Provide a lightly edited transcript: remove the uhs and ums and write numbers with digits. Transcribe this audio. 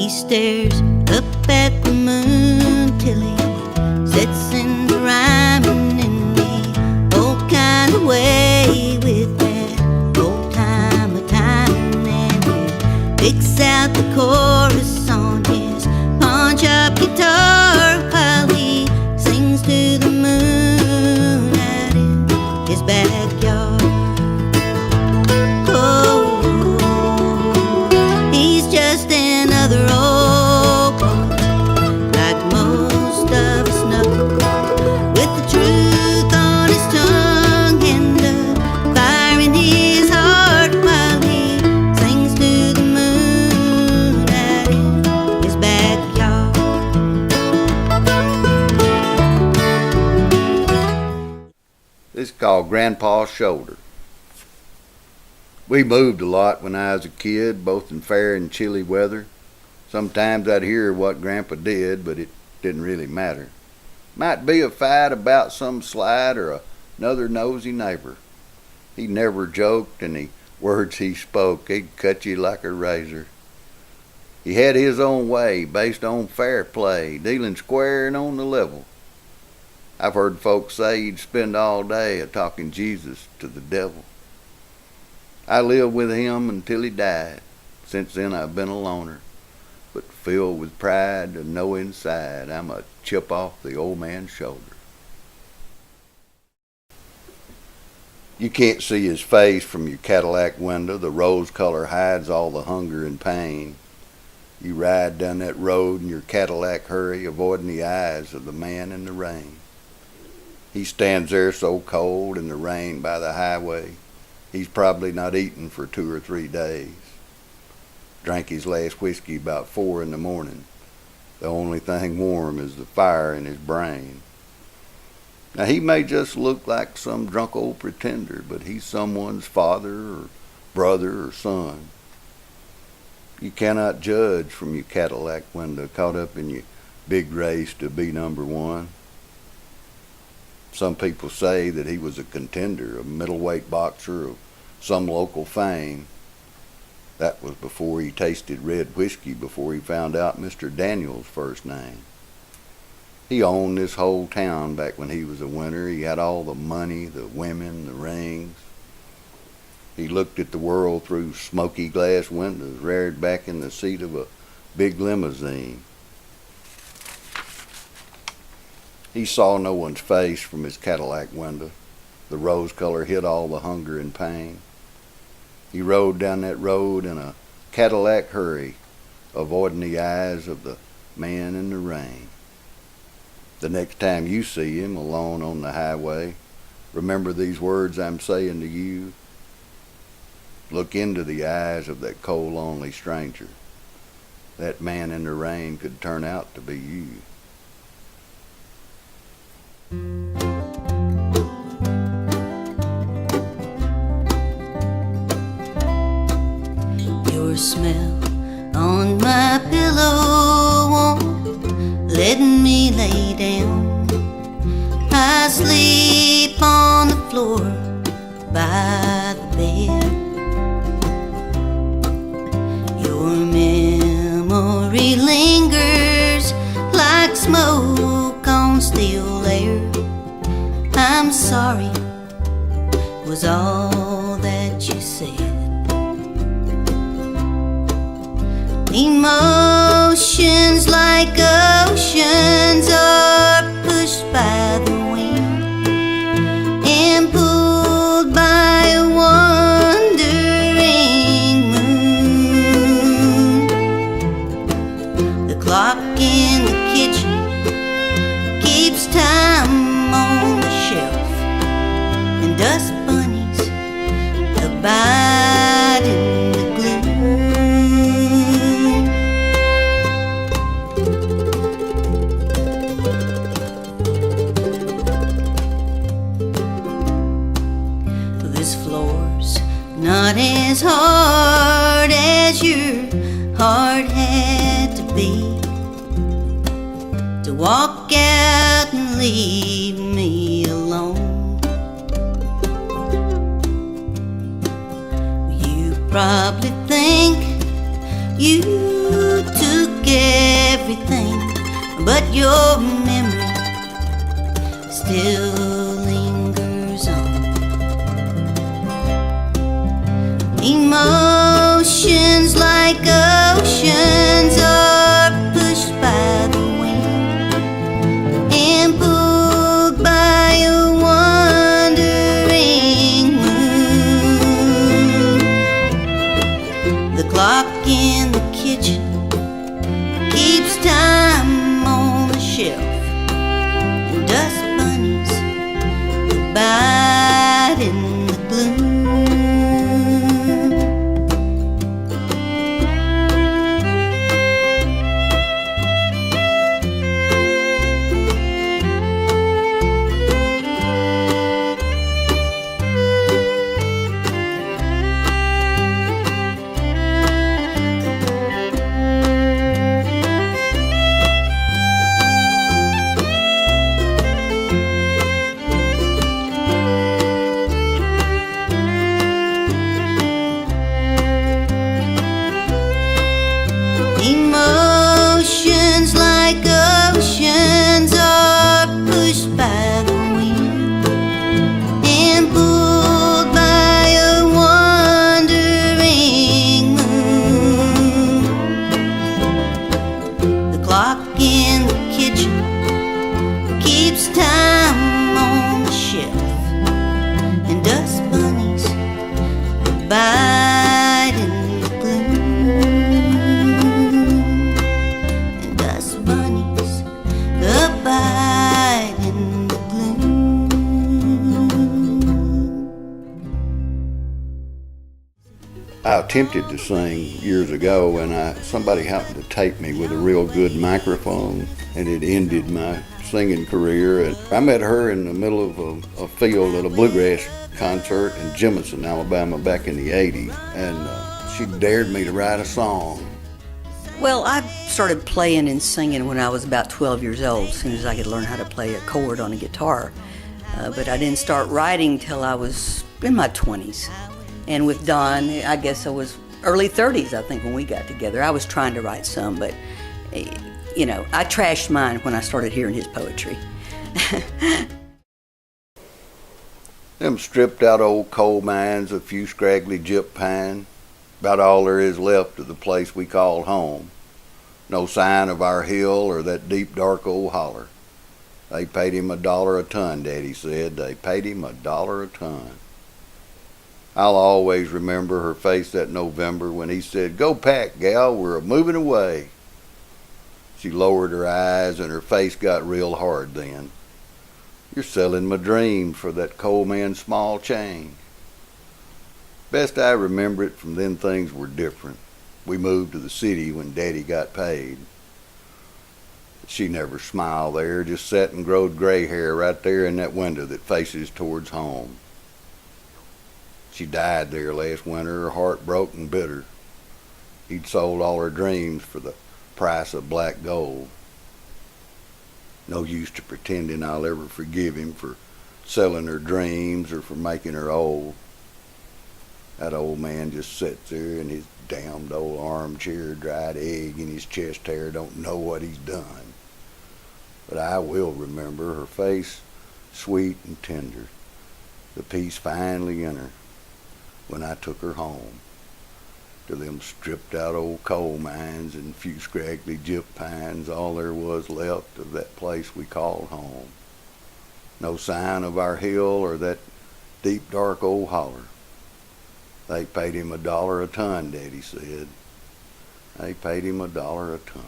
He stares up at the moon till he sets in the rhyming in the old kind of way with that old time of timing, and he picks out the chorus on his pawn-shop guitar while he sings to the moon out in his backyard. He's just another old boy, like most of us know, with the truth on his tongue and the fire in his heart while he sings to the moon out in his backyard. This is called Grandpa's Shoulder. We moved a lot when I was a kid, both in fair and chilly weather. Sometimes I'd hear what Grandpa did, but it didn't really matter. Might be a fight about some slide or another nosy neighbor. He never joked, and the words he spoke, he'd cut you like a razor. He had his own way, based on fair play, dealing square and on the level. I've heard folks say he'd spend all day a-talking Jesus to the devil. I lived with him until he died. Since then I've been a loner, but filled with pride to know inside I'm a chip off the old man's shoulder. You can't see his face from your Cadillac window. The rose color hides all the hunger and pain. You ride down that road in your Cadillac hurry, avoiding the eyes of the man in the rain. He stands there so cold in the rain by the highway. He's probably not eaten for 2 or 3 days. Drank his last whiskey about 4 in the morning. The only thing warm is the fire in his brain. Now he may just look like some drunk old pretender, but he's someone's father or brother or son. You cannot judge from your Cadillac window, caught up in your big race to be number one. Some people say that he was a contender, a middleweight boxer of some local fame. That was before he tasted red whiskey, before he found out Mr. Daniel's first name. He owned this whole town back when he was a winner. He had all the money, the women, the rings. He looked at the world through smoky glass windows, reared back in the seat of a big limousine. He saw no one's face from his Cadillac window. The rose color hid all the hunger and pain. He rode down that road in a Cadillac hurry, avoiding the eyes of the man in the rain. The next time you see him alone on the highway, remember these words I'm saying to you. Look into the eyes of that cold, lonely stranger. That man in the rain could turn out to be you. Your smell on my pillow won't let me lay down. I sleep on the floor by the bed. Your memory lingers like smoke on steel air. I'm sorry was all that you said. Emotions like oceans are pushed by the wind and pulled by a wandering moon. The clock in the kitchen keeps time on the shelf, and dust bunnies abide in the gloom. This floor's not as hard as your heart had to be to walk out and leave me alone. You probably think you took everything, but your memory still lingers on. Emotions like oceans are pushed by the wind and pulled by a wandering moon. The clock in the kitchen keeps time on the shelf, and dust bunnies abide in the gloom. Emotions like oceans are pushed by the wind and pulled by a wandering moon. The clock in the kitchen keeps time on the shelf, and dust bunnies abide in the gloom. Abide in the gloom. I attempted to sing years ago, and somebody happened to tape me with a real good microphone, and it ended my singing career. And I met her in the middle of a field at a bluegrass concert in Jemison, Alabama, back in the 80s, and she dared me to write a song. Well, I started playing and singing when I was about 12 years old, as soon as I could learn how to play a chord on a guitar. But I didn't start writing till I was in my 20s. And with Don, I guess I was early 30s, I think, when we got together. I was trying to write some, but, you know, I trashed mine when I started hearing his poetry. Them stripped out old coal mines, a few scraggly gyp pine, about all there is left of the place we call home. No sign of our hill or that deep dark old holler. They paid him $1 a ton, Daddy said. They paid him $1 a ton. I'll always remember her face that November when he said, "Go pack, gal, we're a-moving away." She lowered her eyes and her face got real hard then. "You're selling my dreams for that coal man's small change." Best I remember it from then, things were different. We moved to the city when Daddy got paid. She never smiled there, just sat and growed gray hair right there in that window that faces towards home. She died there last winter, her heart broke and bitter. He'd sold all her dreams for the price of black gold. No use to pretending I'll ever forgive him for selling her dreams or for making her old. That old man just sits there in his damned old armchair, dried egg in his chest hair, don't know what he's done. But I will remember her face, sweet and tender, the peace finally in her, when I took her home to them stripped out old coal mines and few scraggly gyp pines, all there was left of that place we called home. No sign of our hill or that deep dark old holler. They paid him $1 a ton, Daddy said. They paid him $1 a ton.